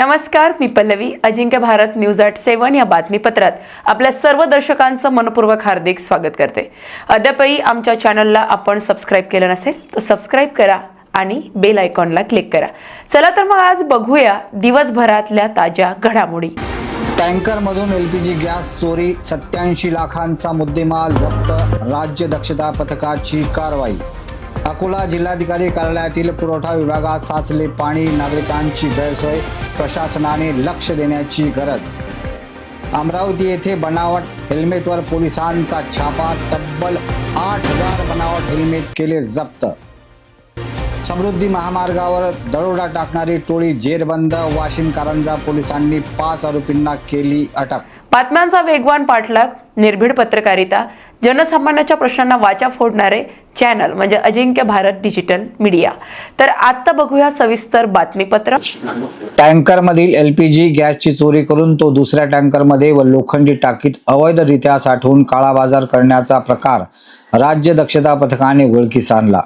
नमस्कार, मी पल्लवी. अजिंक्य भारत न्यूज 87 या बातमीपत्रात आपल्या सर्व दर्शकांचं मनपूर्वक हार्दिक स्वागत करते. अद्यापही आमच्या चॅनलला आपण सबस्क्राईब केलं नसेल तर सबस्क्राईब करा आणि बेल आयकॉनला क्लिक करा. चला तर मग आज बघूया दिवसभरातल्या ताज्या घडामोडी. टँकरमधून एलपीजी गॅस चोरी, 87 लाखांचा मुद्देमाल जप्त, राज्य दक्षता पथकाची कारवाई. अकोला जिल्हाधिकारी कार्यालयातील पुरवठा विभागात साचले पाणी, नागरिकांची गैरसोय, प्रशासनाने लक्ष देण्याची गरज. अमरावती येथे बनावट हेल्मेटवर पोलिसांचा छापा, तब्बल 8,000 बनावट हेल्मेट केले जप्त. समृद्धी महामार्गावर दरोडा टाकणारी टोळी जेरबंद, वाशिम कारंजा पोलिसांनी 5 आरोपींना केली अटक. बातम्यांचा वेगवान पाठलाग, निर्भीड पत्रकारिता, जनसामान्याच्या प्रश्नांना वाचा फोडणारे चॅनल म्हणजे अजिंक्य भारत डिजिटल मीडिया. तर आता बघूया सविस्तर बातमीपत्र. टँकरमधील एलपीजी गॅसची चोरी करून तो दुसऱ्या टँकरमध्ये व लोखंडी टाकीत अवैधरित्या साठवून काळाबाजार करण्याचा प्रकार राज्य दक्षता पथकाने उघडकीस आणला.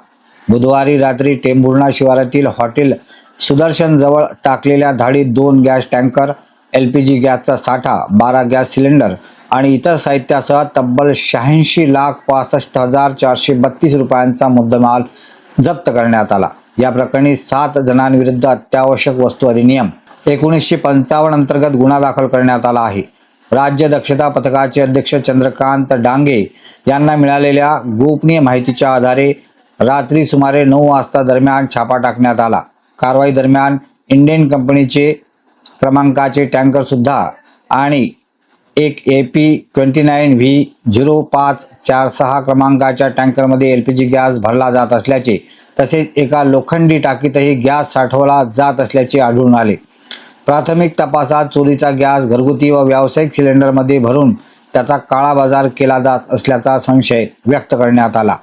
बुधवारी रात्री टेंभुर्णा शिवारातील हॉटेल सुदर्शन जवळ टाकलेल्या धाडीत 2 गॅस टँकर, एलपीजी गॅसचा साठा, 12 गॅस सिलेंडर आणि इतर साहित्यासह तब्बल 86,65,432 रुपयांचा मुद्देमाल जप्त करण्यात आला. या प्रकरणी 7 जणांविरुद्ध अत्यावश्यक वस्तू अधिनियम 1955 अंतर्गत गुन्हा दाखल करण्यात आला आहे. राज्य दक्षता पथकाचे अध्यक्ष चंद्रकांत डांगे यांना मिळालेल्या गोपनीय माहितीच्या आधारे रात्री सुमारे 9 वाजता दरम्यान छापा टाकण्यात आला. कारवाई दरम्यान इंडियन कंपनीचे क्रमांकाचे टँकर सुद्धा आणि एक AP29V0546 क्रमांकाच्या टँकरमध्ये एलपीजी गॅस भरला जात असल्याचे तसेच एका लोखंडी टाकीतही गॅस साठवला जात असल्याचे आढळून आले. प्राथमिक तपासात चोरीचा गॅस घरगुती व व्यावसायिक सिलेंडरमध्ये भरून त्याचा काळा बाजार केला जात असल्याचा संशय व्यक्त करण्यात आला.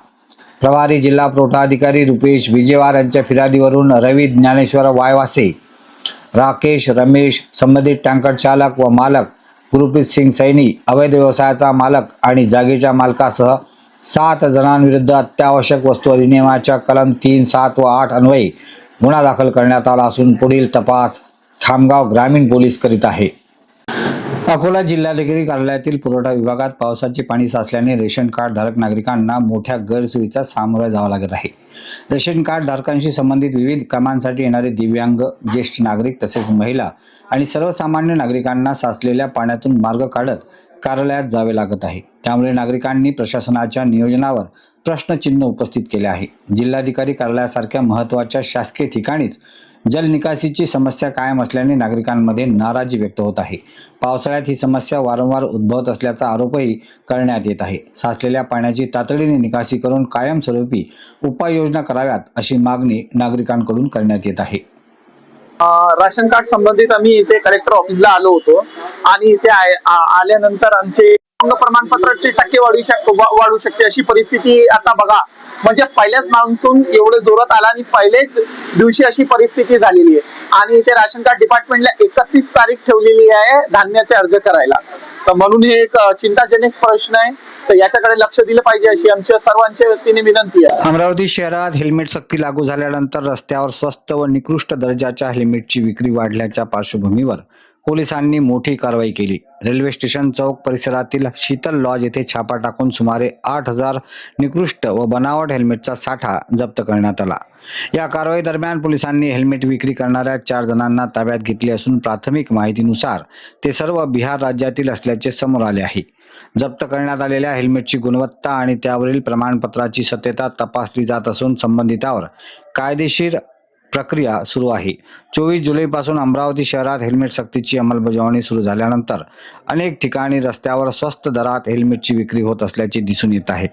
प्रभारी जिल्हा पुरवठा अधिकारी रुपेश विजेवार यांच्या फिर्यादीवरून रवी ज्ञानेश्वर वायवासे, राकेश रमेश संबंधित टँकर चालक व मालक, गुरप्रीत सिंग सैनी अवैध व्यवसायाचा मालक आणि जागेच्या मालकासह 7 जणांविरुद्ध अत्यावश्यक वस्तू अधिनियमाच्या कलम 3, 7 व 8 अन्वये गुन्हा दाखल करण्यात आला असून पुढील तपास खामगाव ग्रामीण पोलीस करीत आहे. अकोला जिल्हाधिकारी कार्यालयातील पुरवठा विभागात पावसाचे पाणी साचल्याने रेशन कार्ड धारक नागरिकांना मोठ्या गैरसोयीचा सामोरे जावं लागत आहे. रेशन कार्ड धारकांशी संबंधित विविध कामांसाठी येणारे दिव्यांग, ज्येष्ठ नागरिक तसेच महिला आणि सर्वसामान्य नागरिकांना साचलेल्या पाण्यातून मार्ग काढत कार्यालयात जावे लागत आहे. त्यामुळे नागरिकांनी प्रशासनाच्या नियोजनावर प्रश्नचिन्ह उपस्थित केले आहे. जिल्हाधिकारी कार्यालयासारख्या महत्त्वाच्या शासकीय ठिकाणीच जलनिकासीची समस्या कायम असल्याने नागरिकांमध्ये नाराजी व्यक्त होत आहे. पावसाळ्यात ही समस्या वारंवार उद्भवत असल्याचा आरोपही करण्यात येत आहे. साचलेल्या पाण्याची तातडीने निकासी करून कायमस्वरूपी उपाययोजना कराव्यात अशी मागणी नागरिकांकडून करण्यात येत आहे. राशन कार्ड संबंधित आम्ही इथे कलेक्टर ऑफिसला आलो होतो आणि इथे आल्यानंतर आमचे प्रमाणपत्राची टक्के वाढू शकते अशी परिस्थिती आता बघा. म्हणजे पहिल्याच मान्सून एवढं जोरात आला आणि पहिलेच दिवशी अशी परिस्थिती झालेली आहे आणि इथे राशन कार्ड डिपार्टमेंटला 31 तारीख ठेवलेली आहे धान्याचे अर्ज करायला. तर म्हणून हे एक चिंताजनक प्रश्न आहे. तर याच्याकडे लक्ष दिलं पाहिजे अशी आमच्या सर्वांच्या वतीने विनंती आहे. अमरावती शहरात हेल्मेट सक्ती लागू झाल्यानंतर रस्त्यावर स्वस्त व निकृष्ट दर्जाच्या हेल्मेटची विक्री वाढल्याच्या पार्श्वभूमीवर पोलिसांनी मोठी कारवाई केली. रेल्वे स्टेशन चौक परिसरातील शीतल लॉज येथे छापा टाकून सुमारे 8,000 निकृष्ट व बनावट हेल्मेटचा साठा जप्त करण्यात आला. या कारवाई दरम्यान पोलिसांनी हेल्मेट विक्री करणाऱ्या 4 जणांना ताब्यात घेतले असून प्राथमिक माहितीनुसार ते सर्व बिहार राज्यातील असल्याचे समोर आले आहे. जप्त करण्यात आलेल्या हेल्मेटची गुणवत्ता आणि त्यावरील प्रमाणपत्राची सत्यता तपासली जात असून संबंधितावर कायदेशीर प्रक्रिया सुरू आहे. 24 जुलैपासून अमरावती शहरात हेल्मेट सक्तीची अंमलबजावणी सुरू झाल्यानंतर अनेक ठिकाणी रस्त्यावर स्वस्त दरात हेल्मेटची विक्री होत असल्याचे दिसून येत आहे.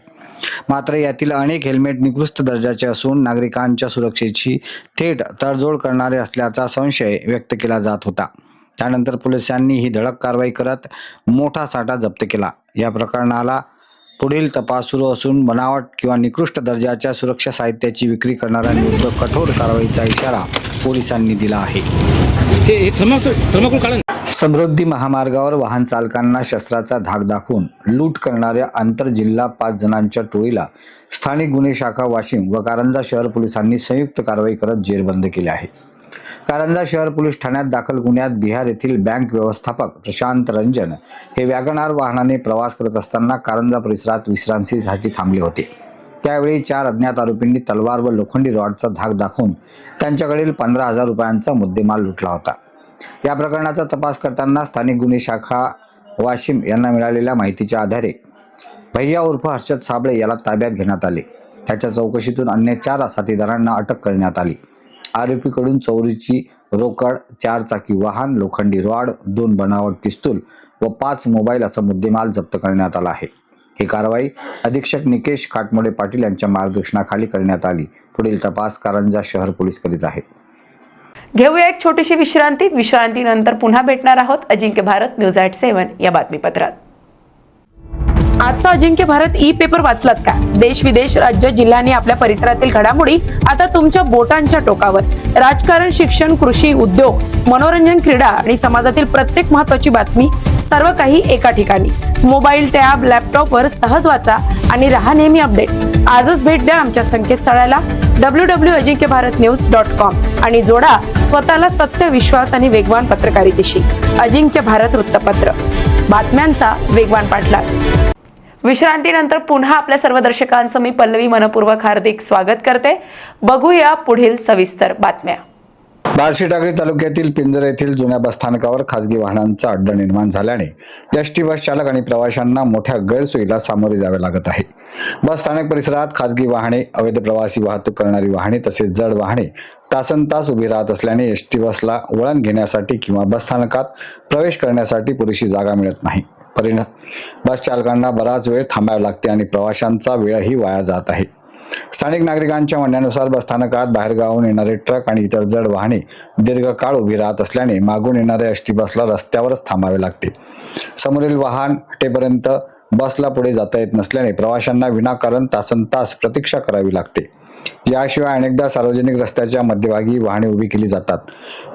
मात्र यातील अनेक हेल्मेट निकृष्ट दर्जाचे असून नागरिकांच्या सुरक्षेची थेट तडजोड करणारे असल्याचा संशय व्यक्त केला जात होता. त्यानंतर पोलिसांनी ही धडक कारवाई करत मोठा साठा जप्त केला. या प्रकरणाला पुढील तपास सुरू असून बनावट किंवा निकृष्ट दर्जाच्या सुरक्षा साहित्याची विक्री करणाऱ्यांविरुद्ध कठोर कारवाईचा इशारा पोलिसांनी दिला आहे. समृद्धी महामार्गावर वाहन चालकांना शस्त्राचा धाक दाखवून लूट करणाऱ्या आंतरजिल्हा 5 जणांच्या टोळीला स्थानिक गुन्हे शाखा वाशिम व कारंजा शहर पोलिसांनी संयुक्त कारवाई करत जेरबंद केले आहे. कारंजा शहर पोलीस ठाण्यात दाखल गुन्ह्यात बिहार येथील बँक व्यवस्थापक प्रशांत रंजन हे वॅगनार वाहनाने प्रवास करत असताना कारंजा परिसरात विश्रांतीसाठी थांबले होते. त्यावेळी 4 अज्ञात आरोपींनी तलवार व लोखंडी रॉडचा धाक दाखवून त्यांच्याकडील 15,000 रुपयांचा मुद्देमाल लुटला होता. या प्रकरणाचा तपास करताना स्थानिक गुन्हे शाखा वाशिम यांना मिळालेल्या माहितीच्या आधारे भैया उर्फ हर्षद साबळे याला ताब्यात घेण्यात आले. त्याच्या चौकशीतून अन्य 4 साथीदारांना अटक करण्यात आली. आरोपीकडून चोरीची रोकड, 4 चाकी वाहन, लोखंडी रॉड, 2 बनावट पिस्तूल व 5 मोबाईल असा मुद्देमाल जप्त करण्यात आला आहे. ही कारवाई अधीक्षक निकेश काटमोडे पाटील यांच्या मार्गदर्शनाखाली करण्यात आली. पुढील तपास कारंजा शहर पोलीस करीत आहेत. घेऊया एक छोटीशी विश्रांती. विश्रांतीनंतर पुन्हा भेटणार आहोत अजिंक्य भारत न्यूज @ 7 या बातमीपत्रात. आजचा अजिंक्य भारत ई पेपर वाचलात का? देश विदेश, राज्य, जिल्हा आणि आपल्या परिसरातील घडामोडी आता तुमच्या बोटांच्या टोकावर. राजकारण, शिक्षण, कृषी, उद्योग, मनोरंजन, क्रीडा आणि समाजातील प्रत्येक महत्त्वाची बातमी सर्व काही एका ठिकाणी. मोबाईल, टॅब, लॅपटॉपवर सहज वाचा आणि रहा नेहमी अपडेट. आजच भेट द्या आमच्या संकेतस्थळाला www.ajinkyaBharatnews.com आणि जोडा स्वतःला सत्य, विश्वास आणि वेगवान पत्रकारितेशी. अजिंक्य भारत वृत्तपत्र, बातम्यांचा वेगवान पाठलाग. विश्रांतीनंतर पुन्हा आपल्या सर्व दर्शकांचं मी पल्लवी मनपूर्वक हार्दिक स्वागत करते. बघूया पुढील सविस्तर बातम्या. बार्शी टाकळी तालुक्यातील पिंजर येथील जुन्या बसस्थानकावर खासगी वाहनांचा अड्डा निर्माण झाल्याने एसटी बस चालक आणि प्रवाशांना मोठ्या गैरसोयीला सामोरे जावे लागत आहे. बसस्थानक परिसरात खासगी वाहने, अवैध प्रवासी वाहतूक करणारी वाहने तसेच जड वाहने तासनतास उभी राहत असल्याने एसटी बसला वळण घेण्यासाठी किंवा बसस्थानकात प्रवेश करण्यासाठी पुरेशी जागा मिळत नाही. परिणाम बस चालकांना बराच वेळ थांबावे लागते आणि प्रवाशांचा वेळही वाया जात आहे. स्थानिक नागरिकांच्या म्हणण्यानुसार बसस्थानकात बाहेरगावून येणारे ट्रक आणि इतर जड वाहने दीर्घकाळ उभी राहत असल्याने मागून येणाऱ्या एसटी बसला रस्त्यावरच थांबावे लागते. समोरील वाहन हटेपर्यंत बसला पुढे जाता येत नसल्याने प्रवाशांना विनाकारण तासनतास प्रतीक्षा करावी लागते. याशिवाय अनेकदा सार्वजनिक रस्त्याच्या मध्यभागी वाहने उभी केली जातात.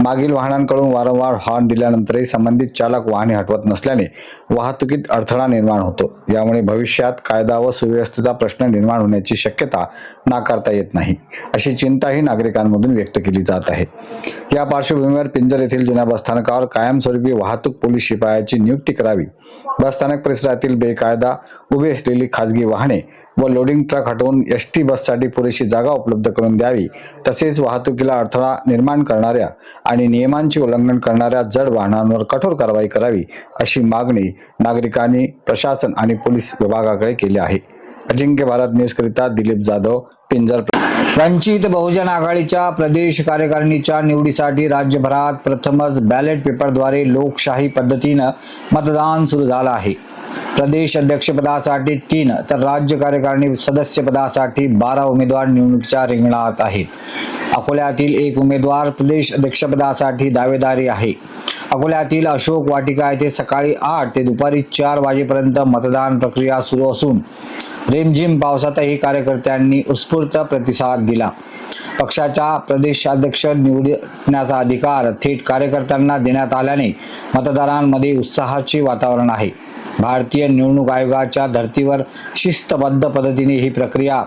मागील वाहनांकडून वारंवार हॉर्न दिल्यानंतरही संबंधित चालक वाहने हटवत नसल्याने वाहतुकीत अडथळा निर्माण होतो. यामुळे भविष्यात कायदा व सुव्यवस्थेचा प्रश्न निर्माण होण्याची शक्यता नाकारता येत नाही, अशी चिंताही नागरिकांमधून व्यक्त केली जात आहे. या पार्श्वभूमीवर पिंजर येथील जुन्या बसस्थानकावर कायमस्वरूपी वाहतूक पोलीस शिपायाची नियुक्ती करावी. बसस्थानक परिसरातील बेकायदा उभी असलेली खासगी वाहने व लोडिंग ट्रक हटवून एसटी बससाठी पुरेशी जागा उपलब्ध करून द्यावी. तसेच वाहतुकीला अडथळा निर्माण करणाऱ्या आणि नियमांचे उल्लंघन करणाऱ्या जड वाहनांवर कठोर कारवाई करावी, अशी मागणी नागरिकांनी प्रशासन आणि पोलीस विभागाकडे केली आहे. अजिंक्य भारत न्यूज करिता दिलीप जाधव, पिंजर. वंचित बहुजन आघाडीच्या प्रदेश कार्यकारिणीच्या निवडीसाठी राज्यभरात प्रथमच बॅलेट पेपरद्वारे लोकशाही पद्धतीनं मतदान सुरू झालं आहे. प्रदेश अध्यक्षपदासाठी 3 तर राज्य कार्यकारिणी सदस्यपदासाठी 12 उमेदवार निवडणुकीच्या रिंगणात आहेत. अकोल्यातील 1 उमेदवार प्रदेश अध्यक्षपदासाठी दावेदारी आहे. अकोल्यातील अशोक वाटिका येथे सकाळी 8 ते दुपारी 4 वाजेपर्यंत मतदान प्रक्रिया सुरू असून रिमझिम पावसातही कार्यकर्त्यांनी उत्स्फूर्त प्रतिसाद दिला. पक्षाच्या प्रदेशाध्यक्ष निवडण्याचा अधिकार थेट कार्यकर्त्यांना देण्यात आल्याने मतदारांमध्ये उत्साहाचे वातावरण आहे. भारतीय निवडणूक आयोगाच्या धर्तीवर शिस्तबद्ध पद्धतीने ही प्रक्रिया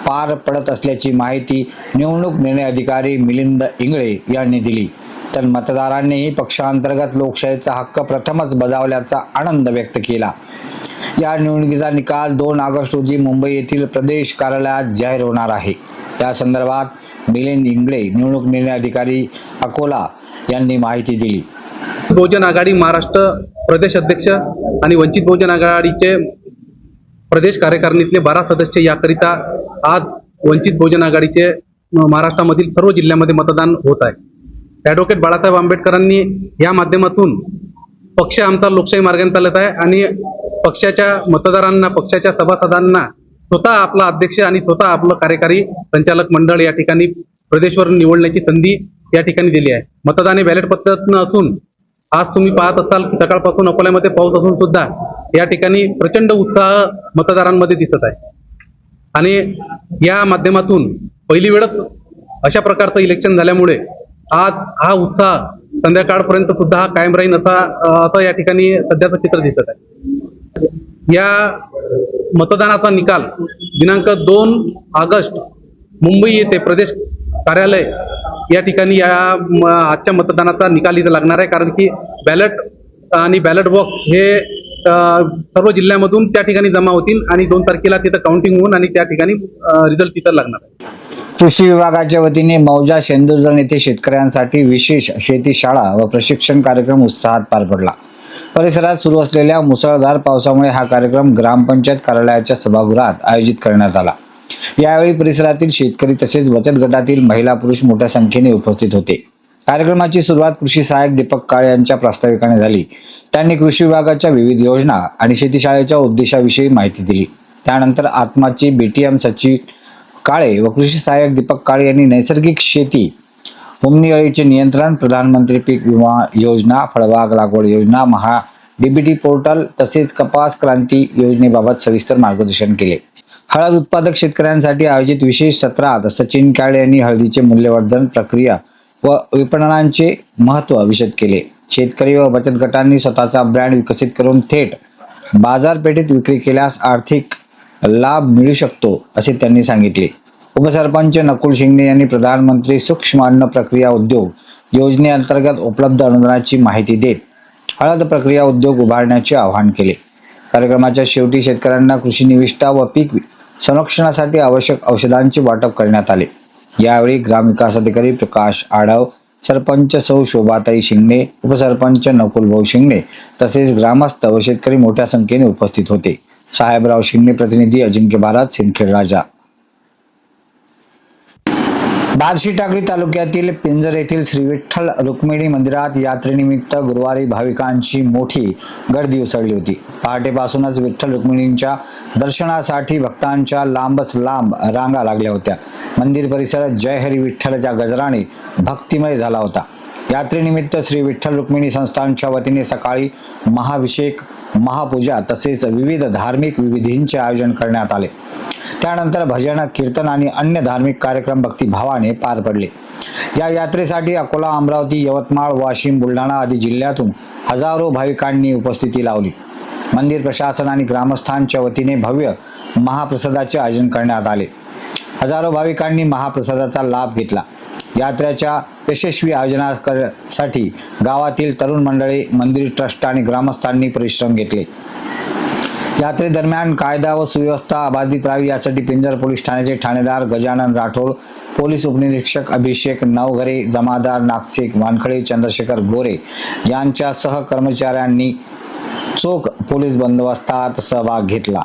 पार पडत असल्याची माहिती निवडणूक निर्णय अधिकारी मिलिंद इंगळे यांनी दिली. तर मतदारांनीही पक्षांतर्गत लोकशाहीचा हक्क प्रथमच बजावल्याचा आनंद व्यक्त केला. या निवडणुकीचा निकाल 2 ऑगस्ट रोजी मुंबई येथील प्रदेश कार्यालयात जाहीर होणार आहे. त्या संदर्भात मिलिंद इंगळे, निवडणूक निर्णय अधिकारी, अकोला यांनी माहिती दिली. बहुजन आघाडी महाराष्ट्र प्रदेश अध्यक्ष आणि वंचित बहुजन आघाडीचे प्रदेश कार्यकारिणीतले 12 सदस्य याकरिता आज वंचित बहुजन आघाडीचे महाराष्ट्रामधील सर्व जिल्ह्यामध्ये मतदान होत आहे. ॲडव्होकेट बाळासाहेब आंबेडकरांनी या माध्यमातून पक्ष आमचा लोकशाही मार्गाने चालत आहे आणि पक्षाच्या मतदारांना, पक्षाच्या सभासदांना स्वतः आपला अध्यक्ष आणि स्वतः आपलं कार्यकारी संचालक मंडळ या ठिकाणी प्रदेशवर निवडण्याची संधी या ठिकाणी दिली आहे. मतदान हे बॅलेट पद्धतीनं असून आज तुम्ही पाहत असाल की सकाळपासून अकोल्यामध्ये पाऊस असून सुद्धा या ठिकाणी प्रचंड उत्साह मतदारांमध्ये दिसत आहे आणि या माध्यमातून पहिली वेळच अशा प्रकारचं इलेक्शन झाल्यामुळे आज हा उत्साह संध्याकाळपर्यंत सुद्धा हा कायम राहील असं या ठिकाणी सध्याचं चित्र दिसत आहे. या मतदानाचा निकाल दिनांक 2 ऑगस्ट मुंबई येथे प्रदेश कार्यालय या ठिकाणी आजच्या मतदानाचा निकाल इथं लागणार आहे, कारण की बॅलेट आणि बॅलेट बॉक्स हे सर्व जिल्ह्यामधून त्या ठिकाणी जमा होतील आणि 2 तारखेला तिथं काउंटिंग होऊन आणि त्या ठिकाणी रिझल्ट तिथं लागणार आहे. कृषी विभागाच्या वतीने मौजा शेंदुर्जण येथे शेतकऱ्यांसाठी विशेष शेती शाळा व प्रशिक्षण कार्यक्रम उत्साहात पार पडला. परिसरात सुरू असलेल्या मुसळधार पावसामुळे हा कार्यक्रम ग्रामपंचायत कार्यालयाच्या सभागृहात आयोजित करण्यात आला. यावेळी परिसरातील शेतकरी तसेच बचत गटातील महिला पुरुष मोठ्या संख्येने उपस्थित होते. कार्यक्रमाची सुरुवात कृषी सहाय्यक दीपक काळे यांच्या प्रास्ताविकाने झाली. त्यांनी कृषी विभागाच्या विविध योजना आणि शेतीशाळेच्या उद्देशाविषयी माहिती दिली. त्यानंतर आत्माची बीटीएम सचिव काळे व कृषी सहाय्यक दीपक काळे यांनी नैसर्गिक शेती, उमनी अळीचे नियंत्रण, प्रधानमंत्री पीक विमा योजना, फळबाग लागवड योजना, महा डीबीटी पोर्टल तसेच कपास क्रांती योजनेबाबत सविस्तर मार्गदर्शन केले. हळद उत्पादक शेतकऱ्यांसाठी आयोजित विशेष सत्रात सचिन काळे यांनी हळदीचे मूल्यवर्धन प्रक्रिया व विपणनाचे महत्त्व विशद केले. शेतकरी व बचत गटांनी स्वतःचा ब्रँड विकसित करून थेट बाजारपेठेत विक्री केल्यास आर्थिक लाभ मिळू शकतो असे त्यांनी सांगितले. उपसरपंच नकुल शिंगणे यांनी प्रधानमंत्री सूक्ष्म अन्न प्रक्रिया उद्योग योजनेअंतर्गत उपलब्ध अनुदानाची माहिती देत हळद प्रक्रिया उद्योग उभारण्याचे आवाहन केले. कार्यक्रमाच्या शेवटी शेतकऱ्यांना कृषी निविष्ठा व पीक संरक्षणासाठी आवश्यक औषधांचे वाटप करण्यात आले. यावेळी ग्रामविकास अधिकारी प्रकाश आढाव, सरपंच सौ शोभाताई शिंगणे, उपसरपंच नकुलभाऊ शिंगणे तसेच ग्रामस्थ व शेतकरी मोठ्या संख्येने उपस्थित होते. साहेबराव शिंगणे, प्रतिनिधी अजिंक्य भारत, सिंदखेड राजा. बार्शी टाकळी तालुक्यातील पिंजर येथील श्री विठ्ठल रुक्मिणी मंदिरात यात्रेनिमित्त गुरुवारी भाविकांची मोठी गर्दी उसळली होती. पहाटेपासूनच विठ्ठल रुक्मिणींच्या दर्शनासाठी भक्तांच्या लांबच लांब रांगा लागल्या होत्या. मंदिर परिसर जय हरी विठ्ठलच्या गजराने भक्तिमय झाला होता. यात्रेनिमित्त श्री विठ्ठल रुक्मिणी संस्थानच्या वतीने सकाळी महाभिषेक, महापूजा तसेच विविध धार्मिक विधींचे आयोजन करण्यात आले. त्यानंतर भजन, कीर्तन आणि अन्य धार्मिक कार्यक्रम भक्तिभावाने पार पडले. या यात्रेसाठी अकोला, अमरावती, यवतमाळ, वाशिम, बुलढाणा आदी जिल्ह्यातून हजारो भाविकांनी उपस्थिती लावली. मंदिर प्रशासन आणि ग्रामस्थांच्या वतीने भव्य महाप्रसादाचे आयोजन करण्यात आले. हजारो भाविकांनी महाप्रसादाचा लाभ घेतला. यात्रेच्या यशस्वी आयोजनासाठी गावातील तरुण मंडळी, मंदिर ट्रस्ट आणि ग्रामस्थांनी परिश्रम घेतले. यात्रेदरम्यान कायदा व सुव्यवस्था अबाधित राहावी यासाठी पिंजर पोलीस ठाण्याचे ठाणेदार गजानन राठोड, पोलीस उपनिरीक्षक अभिषेक नवघरे, जमादार नागसेक वानखडे, चंद्रशेखर गोरे यांच्यासह कर्मचाऱ्यांनी चोख पोलीस बंदोबस्तात सहभाग घेतला.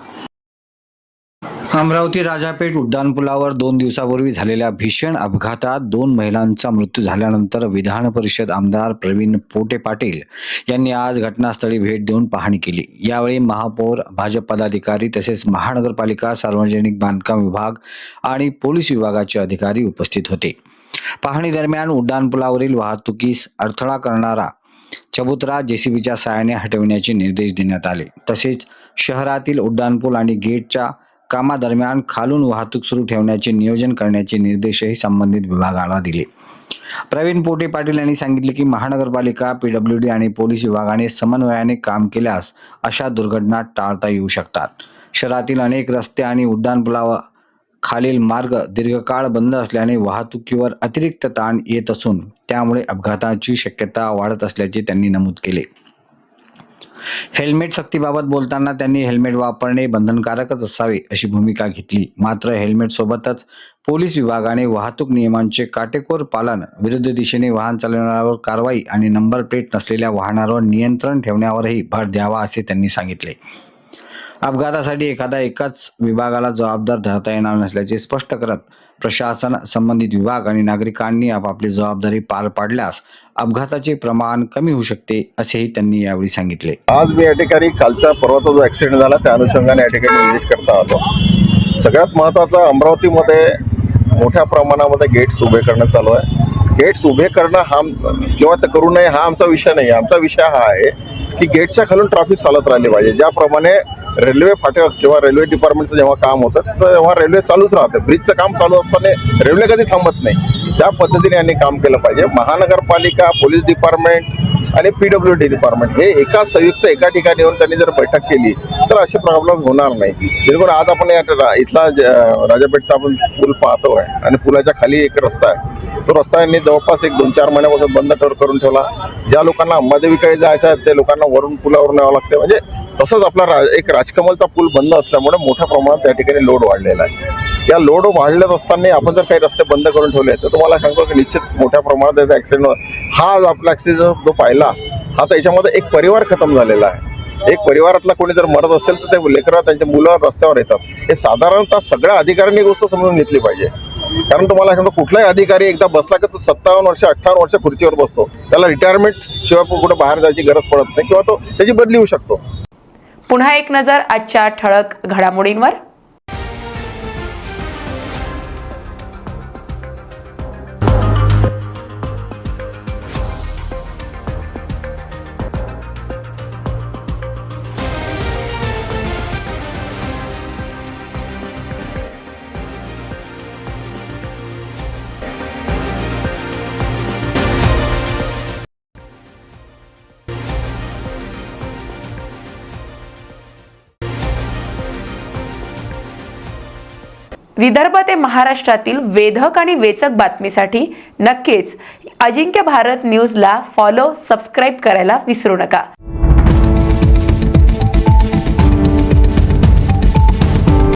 अमरावती राजापेठ उड्डाणपुलावर 2 दिवसापूर्वी झालेल्या भीषण अपघातात 2 महिलांचा मृत्यू झाल्यानंतर विधान परिषद आमदार प्रवीण पोटे पाटील यांनी आज घटनास्थळी भेट देऊन पाहणी केली. यावेळी महापौर, भाजप पदाधिकारी तसेच महानगरपालिका, सार्वजनिक बांधकाम विभाग आणि पोलीस विभागाचे अधिकारी उपस्थित होते. पाहणी दरम्यान उड्डाणपुलावरील वाहतुकीस अडथळा करणारा चबुतरा जेसीबीच्या सहाय्याने हटविण्याचे निर्देश देण्यात आले. तसेच शहरातील उड्डाणपूल आणि गेटच्या कामादरम्यान खालून वाहतूक सुरू ठेवण्याचे नियोजन करण्याचे निर्देशही संबंधित विभागाला दिले. प्रवीण पोटे पाटील यांनी सांगितले की महानगरपालिका, पीडब्ल्यूडी आणि पोलीस विभागाने समन्वयाने काम केल्यास अशा दुर्घटना टाळता येऊ शकतात. शहरातील अनेक रस्ते आणि उड्डाणपुलावर खालील मार्ग दीर्घकाळ बंद असल्याने वाहतुकीवर अतिरिक्त ताण येत असून त्यामुळे अपघाताची शक्यता वाढत असल्याचे त्यांनी नमूद केले. हेल्मेट सक्तीबाबत बोलताना त्यांनी हेल्मेट वापरणे बंधनकारकच असावे अशी भूमिका घेतली. मात्र हेल्मेट सोबतच पोलीस विभागाने वाहतूक नियमांचे काटेकोर पालन, विरुद्ध दिशेने वाहन चालवणाऱ्यावर कारवाई आणि नंबर प्लेट नसलेल्या वाहनावर नियंत्रण ठेवण्यावरही भर द्यावा असे त्यांनी सांगितले. अपघातासाठी एकाच विभागाला जबाबदार धरता येणार नसल्याचे स्पष्ट करत प्रशासन, संबंधित विभाग आणि नागरिकांनी आपापली जबाबदारी पार पाडल्यास अपघाताचे प्रमाण कमी होऊ शकते असेही त्यांनी यावेळी सांगितले. आज मी या ठिकाणी कालचा परवाचा जो ऍक्सिडेंट झाला त्या अनुषंगाने या ठिकाणी व्हिजिट करता आलो. सगळ्यात महत्त्वाचं, अमरावतीमध्ये मोठ्या प्रमाणामध्ये गेट्स उभे करणं चालू आहे. गेट्स उभे करणं हा किंवा ते करू नये हा आमचा विषय नाही. आमचा विषय हा आहे की गेटच्या खालून ट्रॅफिक चालत राहिली पाहिजे. ज्याप्रमाणे रेल्वे फाटक किंवा रेल्वे डिपार्टमेंटचं जेव्हा काम होतं तेव्हा रेल्वे चालूच राहते. ब्रिजचं काम चालू असताना रेल्वे कधी थांबत नाही. त्या पद्धतीने यांनी काम केलं पाहिजे. महानगरपालिका, पोलीस डिपार्टमेंट आणि पीडब्ल्यूडी डिपार्टमेंट हे संयुक्त एका ठिकाणी येऊन त्यांनी जर बैठक केली तर असे प्रॉब्लेम होणार नाही. जेणेकरून आज आपण इथला राजापेठचा आपण पूल पाहतोय आणि पुलाच्या खाली एक रस्ता आहे. तो रस्ता यांनी जवळपास एक 2-4 महिन्यापासून बंद करून ठेवला. ज्या लोकांना अंबादेवीकडे जायचं आहे ते लोकांना वरून पुलावरून यावं लागते. म्हणजे तसंच आपला एक राजकमलचा पूल बंद असल्यामुळे मोठ्या प्रमाणात त्या ठिकाणी लोड वाढलेला आहे. या लोड वाढलेत असताना आपण जर काही रस्ते बंद करून ठेवले तर तुम्हाला सांगतो की निश्चित मोठ्या प्रमाणात त्याचा ऍक्सिडेंट हा आपला ऍक्सिडेंट जो पाहिला हा तर याच्यामध्ये एक परिवार खतम झालेला आहे. एक परिवारातला कोणी जर मरत असेल तर ते लेकरं त्यांच्या मुलं रस्त्यावर येतात. हे साधारणतः सगळ्या अधिकाऱ्यांनी गोष्ट समजून घेतली पाहिजे. कारण तुम्हाला सांगतो कुठलाही अधिकारी एकदा बसला की तो 57 वर्ष 58 वर्ष खुर्चीवर बसतो. त्याला रिटायरमेंट शिवाय कुठे बाहेर जायची गरज पडत नाही किंवा तो त्याची बदली होऊ शकतो. पुन्हा एक नजर आजच्या ठळक घडामोडींवर. विदर्भ ते महाराष्ट्रातील वेधक आणि वेचक बातमीसाठी नक्कीच अजिंक्य भारत न्यूजला फॉलो, सबस्क्राईब करायला विसरू नका.